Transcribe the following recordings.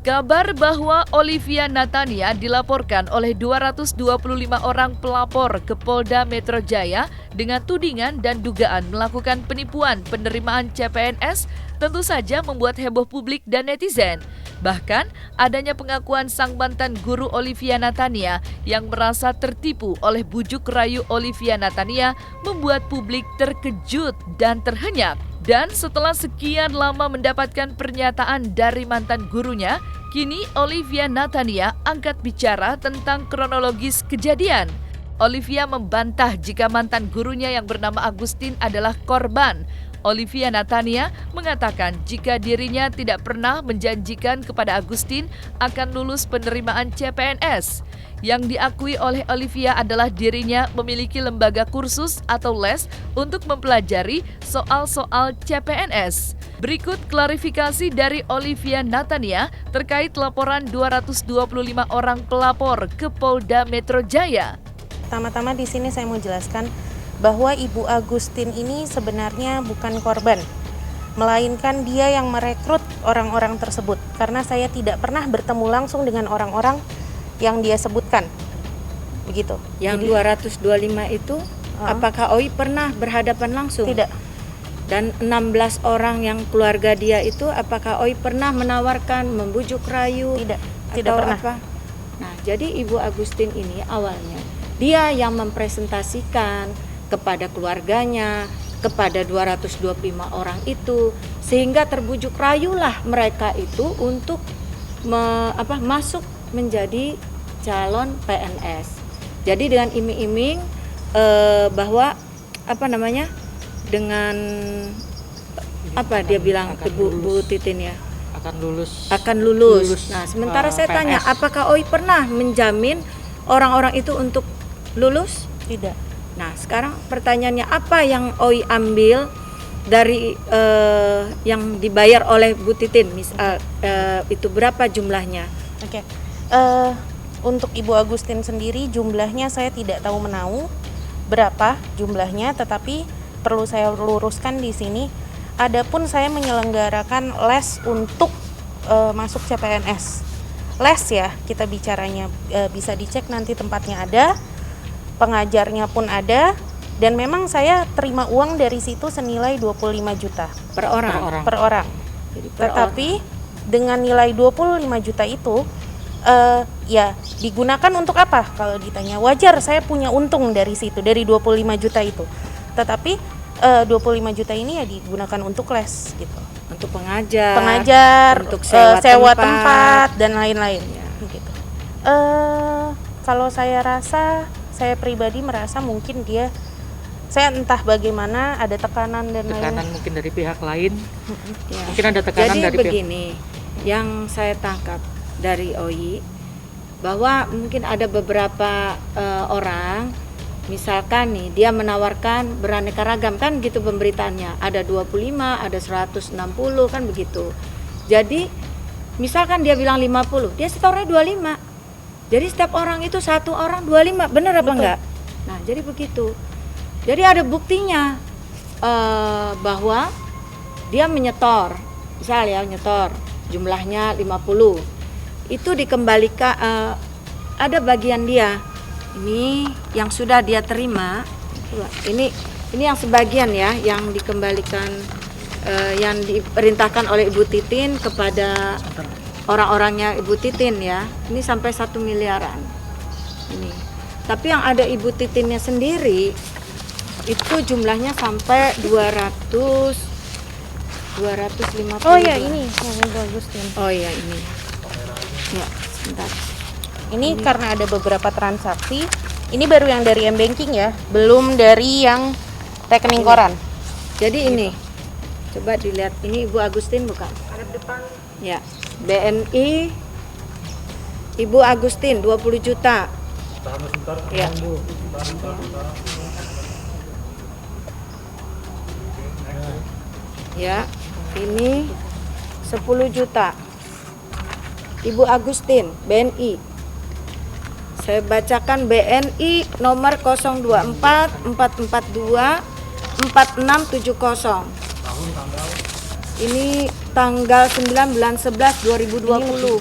Kabar bahwa Olivia Natania dilaporkan oleh 225 orang pelapor ke Polda Metro Jaya dengan tudingan dan dugaan melakukan penipuan penerimaan CPNS tentu saja membuat heboh publik dan netizen. Bahkan, adanya pengakuan sang mantan guru Olivia Natania yang merasa tertipu oleh bujuk rayu Olivia Natania membuat publik terkejut dan terhenyak. Dan setelah sekian lama mendapatkan pernyataan dari mantan gurunya, kini Olivia Natania angkat bicara tentang kronologis kejadian. Olivia membantah jika mantan gurunya yang bernama Agustin adalah korban. Olivia Natania mengatakan jika dirinya tidak pernah menjanjikan kepada Agustin akan lulus penerimaan CPNS. Yang diakui oleh Olivia adalah dirinya memiliki lembaga kursus atau les untuk mempelajari soal-soal CPNS. Berikut klarifikasi dari Olivia Natania terkait laporan 225 orang pelapor ke Polda Metro Jaya. Pertama-tama di sini saya mau jelaskan bahwa Ibu Agustin ini sebenarnya bukan korban, melainkan dia yang merekrut orang-orang tersebut. Karena saya tidak pernah bertemu langsung dengan orang-orang yang dia sebutkan. Begitu. Yang 225 itu apakah Oi pernah berhadapan langsung? Tidak. Dan 16 orang yang keluarga dia itu apakah Oi pernah menawarkan, membujuk rayu? Tidak pernah. Apa? Nah, jadi Ibu Agustin ini awalnya dia yang mempresentasikan kepada keluarganya, kepada 225 orang itu, sehingga terbujuk rayulah mereka itu untuk masuk menjadi calon PNS. Jadi dengan iming-iming bahwa dengan dia bilang Bu Titin ya akan lulus. Nah, sementara saya PNS. tanya, apakah Oi pernah menjamin orang-orang itu untuk lulus? Tidak. Nah, sekarang pertanyaannya, apa yang Oi ambil dari yang dibayar oleh Bu Titin? Misal itu berapa jumlahnya? Oke. Untuk Ibu Agustin sendiri jumlahnya saya tidak tahu menahu berapa jumlahnya, tetapi perlu saya luruskan di sini. Adapun saya menyelenggarakan les untuk masuk CPNS. Les ya, kita bicaranya bisa dicek nanti tempatnya ada, pengajarnya pun ada, dan memang saya terima uang dari situ senilai 25 juta Per orang. per orang. Jadi per Tetapi dengan nilai 25 juta itu ya digunakan untuk apa? Kalau ditanya, wajar saya punya untung dari situ, dari 25 juta itu. Tetapi 25 juta ini ya digunakan untuk les gitu. Untuk pengajar, untuk sewa tempat dan lain-lain ya. gitu. Kalau saya rasa, saya pribadi merasa mungkin saya entah bagaimana ada tekanan dan Tekanan lain. mungkin dari pihak lain. Ya. Mungkin ada tekanan Jadi dari begini, yang saya tangkap dari Oi bahwa mungkin ada beberapa orang, misalkan nih dia menawarkan beraneka ragam kan gitu pemberitaannya, ada 25, ada 160 kan begitu. Jadi misalkan dia bilang 50, dia setornya 25. Jadi setiap orang itu satu orang 25, benar apa enggak? Nah, jadi begitu. Jadi ada buktinya bahwa dia menyetor, misalnya nyetor jumlahnya 50, itu dikembalikan, ada bagian dia ini yang sudah dia terima. Ini yang sebagian ya yang dikembalikan, yang diperintahkan oleh Ibu Titin kepada orang-orangnya Ibu Titin ya. Ini sampai 1 miliaran ini. Tapi yang ada Ibu Titinnya sendiri itu jumlahnya sampai 250. Oh ya, ini yang Ibu Agustin. Oh iya, ini. Ya, sebentar. Ini karena ada beberapa transaksi. Ini baru yang dari M-Banking ya, belum dari yang rekening koran. Jadi ini, coba dilihat, ini Ibu Agustin bukan? Ada depan. Ya, BNI Ibu Agustin 20 juta. Ya. Ya, ini 10 juta. Ibu Agustin, BNI. Saya bacakan BNI nomor 024 442 4670. Ini tanggal 9 bulan 11 2020.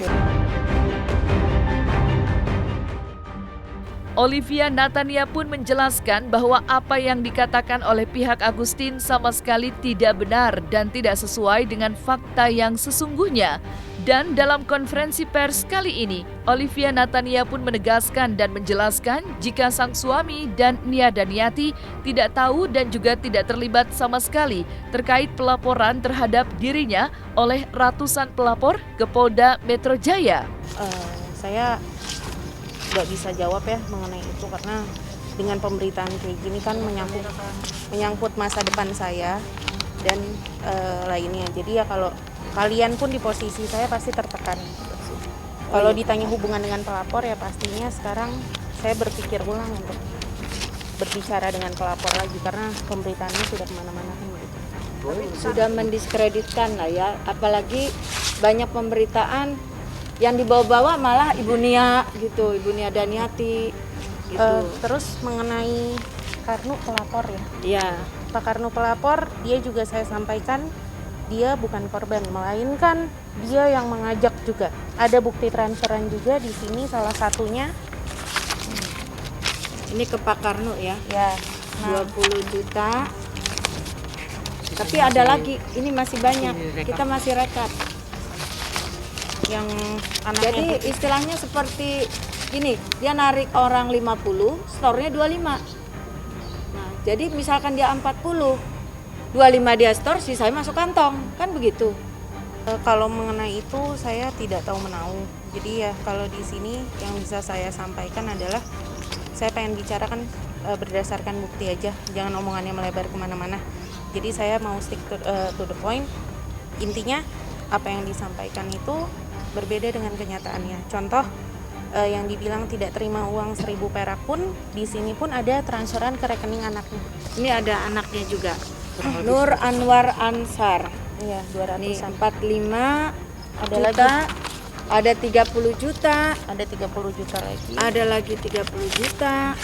Olivia Natania pun menjelaskan bahwa apa yang dikatakan oleh pihak Agustin sama sekali tidak benar dan tidak sesuai dengan fakta yang sesungguhnya. Dan dalam konferensi pers kali ini, Olivia Natania pun menegaskan dan menjelaskan jika sang suami dan Nia Daniati tidak tahu dan juga tidak terlibat sama sekali terkait pelaporan terhadap dirinya oleh ratusan pelapor ke Polda Metro Jaya. Saya nggak bisa jawab ya mengenai itu karena dengan pemberitaan kayak gini kan menyangkut masa depan saya dan lainnya. Jadi ya kalau kalian pun di posisi saya pasti tertekan. Kalau ditanya hubungan dengan pelapor ya pastinya sekarang saya berpikir ulang untuk berbicara dengan pelapor lagi karena pemberitaannya sudah kemana-mana kan gitu. Sudah mendiskreditkan lah ya, apalagi banyak pemberitaan yang dibawa-bawa malah Ibu Nia gitu, Ibu Nia Daniati gitu. Terus mengenai Karnu pelapor ya. Iya. Pak Karnu pelapor, dia juga saya sampaikan dia bukan korban, melainkan dia yang mengajak juga. Ada bukti transferan juga di sini salah satunya. Ini ke Pak Karnu ya. Ya. 20 juta. Tapi ada lagi, ini masih banyak. Kita masih rekap. Yang Jadi anaknya istilahnya seperti gini, dia narik orang 50, store-nya 25. Nah, jadi misalkan dia 40, 25 dia store, sisanya masuk kantong, kan begitu. kalau mengenai itu saya tidak tahu menau. Jadi ya kalau di sini yang bisa saya sampaikan adalah saya pengen bicarakan berdasarkan bukti aja, jangan omongannya melebar kemana-mana. Jadi saya mau stick to the point. Intinya apa yang disampaikan itu berbeda dengan kenyataannya. Contoh yang dibilang tidak terima uang 1.000 perak pun di sini pun ada transferan ke rekening anaknya. Ini ada anaknya juga. Nur Anwar Ansar. Iya, Ini 200-an. 45 Ada juta, lagi. ada 30 juta, Ada 30 juta lagi. ada lagi 30 juta.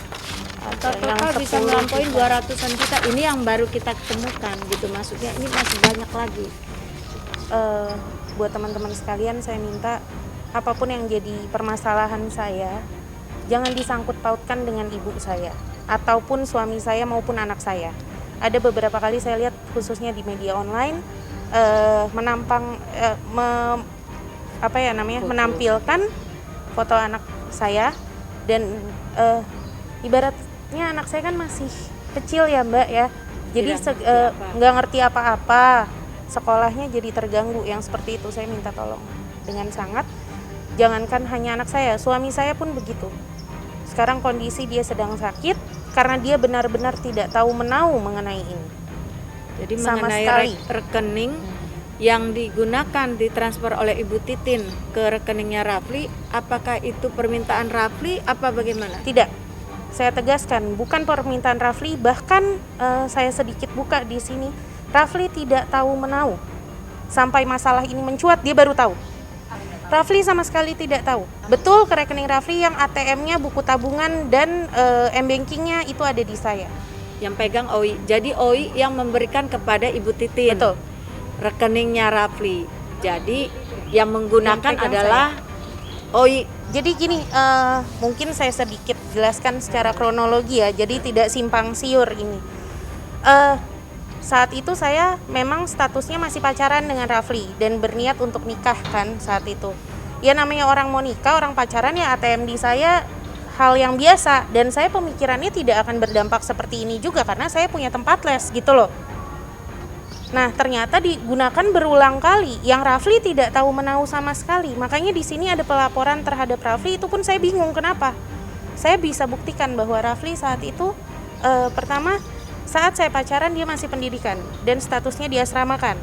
Ada yang Total bisa 10 melampaui juta. 200-an juta. Ini yang baru kita temukan gitu. Maksudnya ini masih banyak lagi. Buat teman-teman sekalian saya minta apapun yang jadi permasalahan saya jangan disangkut pautkan dengan ibu saya ataupun suami saya maupun anak saya. Ada beberapa kali saya lihat khususnya di media online menampilkan foto anak saya dan ibaratnya anak saya kan masih kecil ya Mbak ya, jadi nggak ngerti apa-apa, sekolahnya jadi terganggu. Yang seperti itu saya minta tolong dengan sangat, jangankan hanya anak saya, suami saya pun begitu. Sekarang kondisi dia sedang sakit karena dia benar-benar tidak tahu menau mengenai ini. Jadi Sama mengenai sekali. rekening yang digunakan ditransfer oleh Ibu Titin ke rekeningnya Rafli, apakah itu permintaan Rafli apa bagaimana? Tidak, saya tegaskan bukan permintaan Rafli. Bahkan saya sedikit buka di sini, Rafli tidak tahu menau sampai masalah ini mencuat dia baru tahu. Rafli sama sekali tidak tahu. Betul ke rekening Rafli yang ATM-nya, buku tabungan dan m-bankingnya itu ada di saya. Yang pegang OI. Jadi OI yang memberikan kepada Ibu Titin. Betul. Rekeningnya Rafli. Jadi yang menggunakan Yang pegang adalah OI. Jadi gini, mungkin saya sedikit jelaskan secara kronologi ya, jadi tidak simpang siur ini. Saat itu saya memang statusnya masih pacaran dengan Rafli dan berniat untuk nikah kan saat itu. Ya namanya orang mau nikah, orang pacaran ya ATM di saya hal yang biasa. Dan saya pemikirannya tidak akan berdampak seperti ini juga karena saya punya tempat les gitu loh. Nah ternyata digunakan berulang kali yang Rafli tidak tahu menau sama sekali. Makanya di sini ada pelaporan terhadap Rafli, itu pun saya bingung kenapa. Saya bisa buktikan bahwa Rafli saat itu pertama saat saya pacaran dia masih pendidikan dan statusnya diasramakan.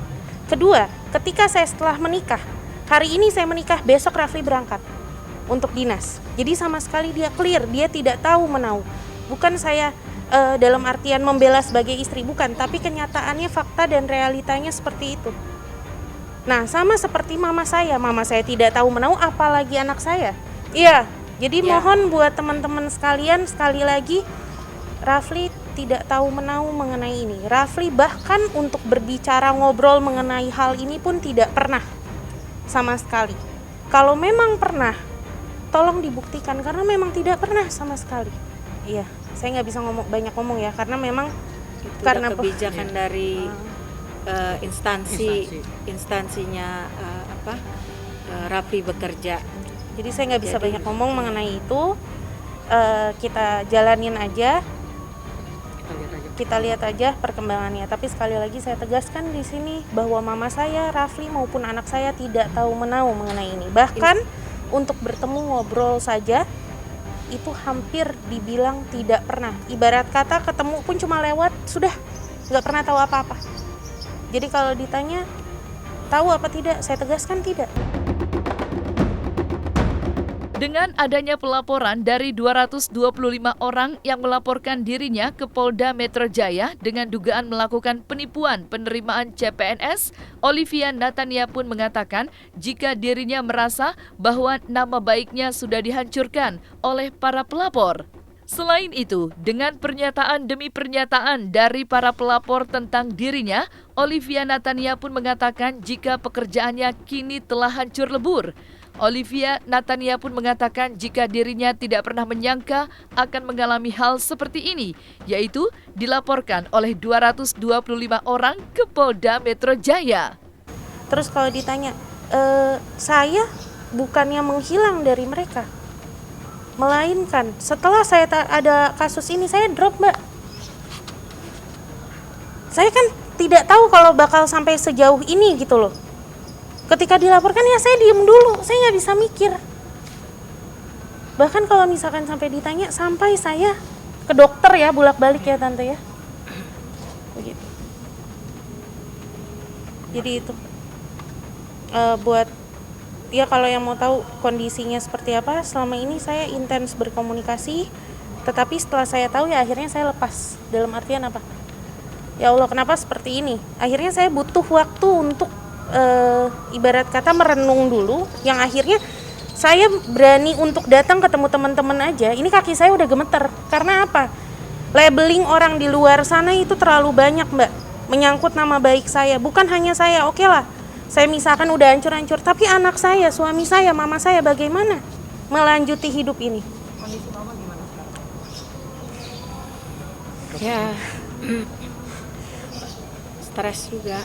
Kedua, ketika saya setelah menikah, hari ini saya menikah, besok Rafli berangkat untuk dinas. Jadi sama sekali dia clear, dia tidak tahu menau. Bukan saya dalam artian membela sebagai istri, bukan, tapi kenyataannya fakta dan realitanya seperti itu. Nah, sama seperti mama saya tidak tahu menau, apalagi anak saya. Iya, jadi mohon buat teman-teman sekalian sekali lagi, Rafli tidak tahu menahu mengenai ini. Rafli bahkan untuk berbicara ngobrol mengenai hal ini pun tidak pernah sama sekali. Kalau memang pernah, tolong dibuktikan, karena memang tidak pernah sama sekali. Iya, saya nggak bisa banyak ngomong ya, karena memang Itu karena kebijakan dari instansinya Rafli bekerja. Jadi saya nggak bisa Jadi- banyak ngomong mengenai itu. Kita jalanin aja, kita lihat aja perkembangannya. Tapi sekali lagi saya tegaskan di sini bahwa mama saya, Rafli maupun anak saya tidak tahu menahu mengenai ini. Bahkan untuk bertemu ngobrol saja itu hampir dibilang tidak pernah. Ibarat kata ketemu pun cuma lewat, sudah nggak pernah tahu apa-apa. Jadi kalau ditanya tahu apa tidak, saya tegaskan tidak. Dengan adanya pelaporan dari 225 orang yang melaporkan dirinya ke Polda Metro Jaya dengan dugaan melakukan penipuan penerimaan CPNS, Olivia Natania pun mengatakan jika dirinya merasa bahwa nama baiknya sudah dihancurkan oleh para pelapor. Selain itu, dengan pernyataan demi pernyataan dari para pelapor tentang dirinya, Olivia Natania pun mengatakan jika pekerjaannya kini telah hancur lebur. Olivia Natania pun mengatakan jika dirinya tidak pernah menyangka akan mengalami hal seperti ini, yaitu dilaporkan oleh 225 orang ke Polda Metro Jaya. Terus kalau ditanya, saya bukannya menghilang dari mereka, melainkan setelah saya ada kasus ini saya drop, Mbak. Saya kan tidak tahu kalau bakal sampai sejauh ini gitu loh. Ketika dilaporkan ya saya diem dulu, saya nggak bisa mikir. Bahkan kalau misalkan sampai ditanya, sampai saya ke dokter ya, bolak-balik ya Tante ya. Begitu. Jadi itu buat ya kalau yang mau tahu kondisinya seperti apa, selama ini saya intens berkomunikasi, tetapi setelah saya tahu ya akhirnya saya lepas. Dalam artian apa? Ya Allah, kenapa seperti ini? Akhirnya saya butuh waktu untuk ibarat kata merenung dulu, yang akhirnya saya berani untuk datang ketemu teman-teman aja. Ini kaki saya udah gemeter. Karena apa? Labeling orang di luar sana itu terlalu banyak, Mbak. Menyangkut nama baik saya. Bukan hanya saya, oke lah. Saya misalkan udah hancur-hancur, tapi anak saya, suami saya, mama saya bagaimana melanjuti hidup ini? Kondisi mama gimana sekarang? Ya, stres juga.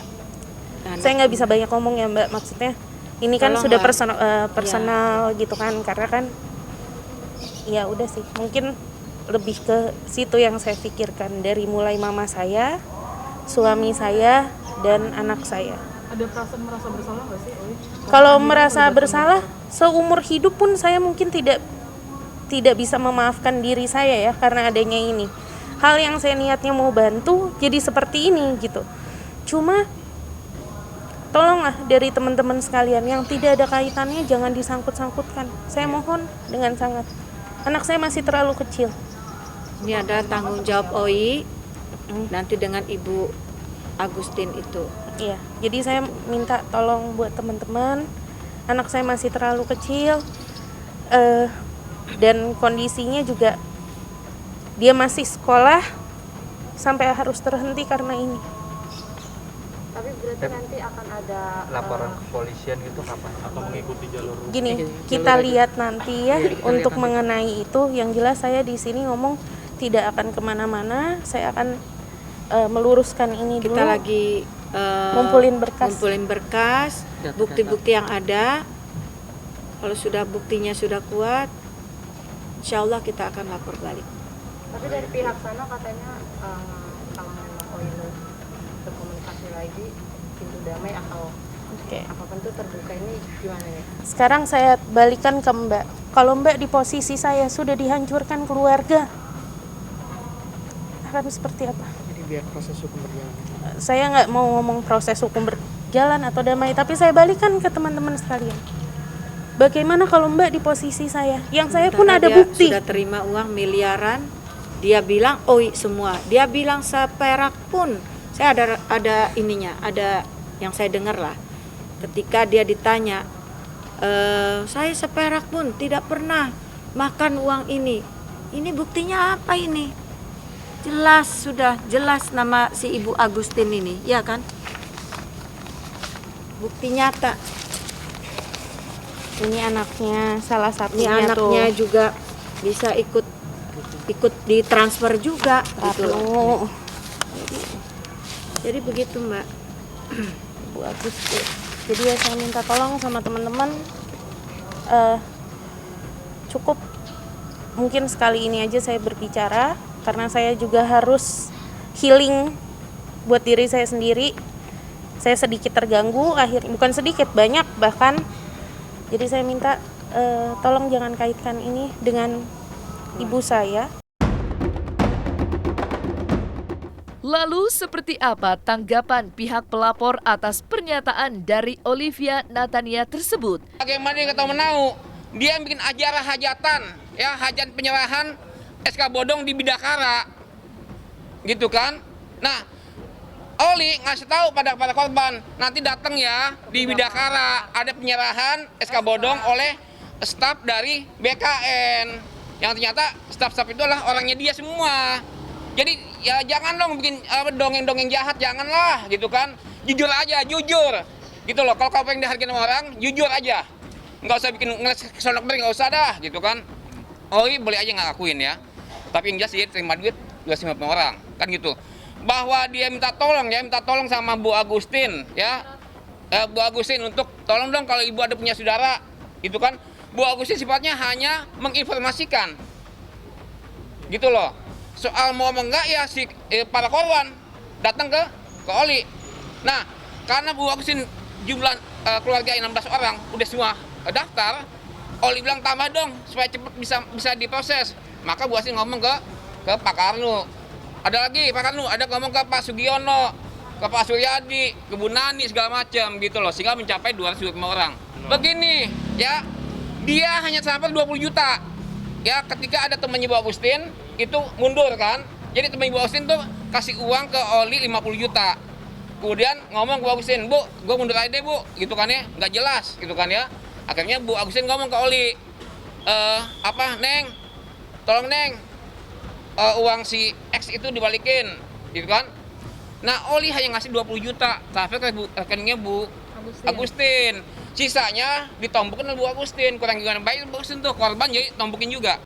Dan Saya nggak bisa banyak ngomong ya Mbak, maksudnya ini kan Tolong sudah lah. personal gitu kan, karena kan ya udah sih, mungkin lebih ke situ yang saya pikirkan, dari mulai mama saya, suami saya, dan anak saya. Ada perasaan merasa bersalah nggak sih, Oi? Kalau merasa bersalah, seumur hidup pun saya mungkin tidak bisa memaafkan diri saya ya, karena adanya ini. Hal yang saya niatnya mau bantu jadi seperti ini gitu. Cuma tolonglah dari teman-teman sekalian yang tidak ada kaitannya jangan disangkut-sangkutkan. Saya mohon dengan sangat. Anak saya masih terlalu kecil. ini ada tanggung jawab OI nanti dengan Ibu Agustin itu. Iya, jadi saya minta tolong buat teman-teman. Anak saya masih terlalu kecil, dan kondisinya juga dia masih sekolah sampai harus terhenti karena ini. Tapi berarti nanti akan ada laporan ke kepolisian gitu kapan? Atau mengikuti jalur Gini, kita lihat nanti ya untuk mengenai itu. Yang jelas saya di sini ngomong tidak akan kemana-mana. Saya akan meluruskan ini dulu. Kita lagi Ngumpulin berkas. Bukti-bukti yang ada. Kalau sudah buktinya sudah kuat, insya Allah kita akan lapor balik. tapi dari pihak sana katanya kalau memang OIL berkomunikasi lagi pintu damai atau Oke. apapun itu terbuka, ini gimana nih? Sekarang saya balikan ke Mbak. Kalau Mbak di posisi saya sudah dihancurkan keluarga, akan seperti apa? jadi biar proses hukum berjalan. Saya nggak mau ngomong proses hukum berjalan atau damai, tapi saya balikan ke teman-teman sekalian. Bagaimana kalau Mbak di posisi saya? Yang saya pun ada Sementara dia bukti. Sudah terima uang miliaran, dia bilang OI semua. Dia bilang seperak pun. Saya ada ininya, ada yang saya dengar lah. Ketika dia ditanya, saya seperak pun tidak pernah makan uang ini. Ini buktinya apa ini? Jelas, sudah jelas nama si Ibu Agustin ini, ya kan? Bukti nyata. Ini anaknya, salah Ini satunya anaknya tuh. juga bisa ikut ditransfer juga gitu. Ratu. Jadi begitu, Mbak. Ibu Agustin. Jadi ya saya minta tolong sama teman-teman, cukup mungkin sekali ini aja saya berbicara, karena saya juga harus healing buat diri saya sendiri. Saya sedikit terganggu, bukan sedikit, banyak bahkan. Jadi saya minta tolong jangan kaitkan ini dengan ibu saya. Lalu seperti apa tanggapan pihak pelapor atas pernyataan dari Olivia Natania tersebut? Bagaimana dia tahu menau? Dia bikin acara hajatan, ya hajat penyerahan SK bodong di Bidakara, gitu kan? Nah, Oli ngasih tahu pada korban, nanti datang ya di Bidakara ada penyerahan SK bodong oleh staf dari BKN, yang ternyata staf-staf itu adalah orangnya dia semua. Jadi ya jangan dong bikin dongeng-dongeng jahat, janganlah gitu kan. Jujur aja, jujur. Gitu loh, kalau kau pengen dihargain sama orang, jujur aja. Nggak usah bikin kesonok beri, nggak usah dah gitu kan. Oli boleh aja nggak ngakuin ya. Tapi yang jelas dia terima duit 250 orang, kan gitu. Bahwa dia minta tolong sama Bu Agustin ya. Bu Agustin untuk tolong dong kalau ibu ada punya saudara, gitu kan. Bu Agustin sifatnya hanya menginformasikan. Gitu loh. Soal mau enggak ya si para korban datang ke Oli. Nah, karena Bu Agustin jumlah keluarga 16 orang udah semua daftar, Oli bilang tambah dong supaya cepat bisa diproses. Maka Bu Agustin ngomong ke Pak Karno. Ada lagi Pak Karno, ada ngomong ke Pak Sugiono, ke Pak Suryadi, ke Bu Nani segala macam gitu loh, sehingga mencapai 225 orang. Begini, ya. Dia hanya sampai 20 juta. Ya, ketika ada temannya Bu Agustin itu mundur kan. Jadi teman Ibu Agustin tuh kasih uang ke Oli 50 juta. Kemudian ngomong ke Bu Agustin, "Bu, gue mundur aja deh, Bu." Gitu kan ya, nggak jelas gitu kan ya. Akhirnya Bu Agustin ngomong ke Oli, Neng, tolong Neng, uang si X itu dibalikin, gitu kan. Nah, Oli hanya ngasih 20 juta, tapi rekeningnya Bu Agustin. Sisanya ditompokin oleh Bu Agustin, kurang gimana baik Bu Agustin tuh, korban jadi tompokin juga.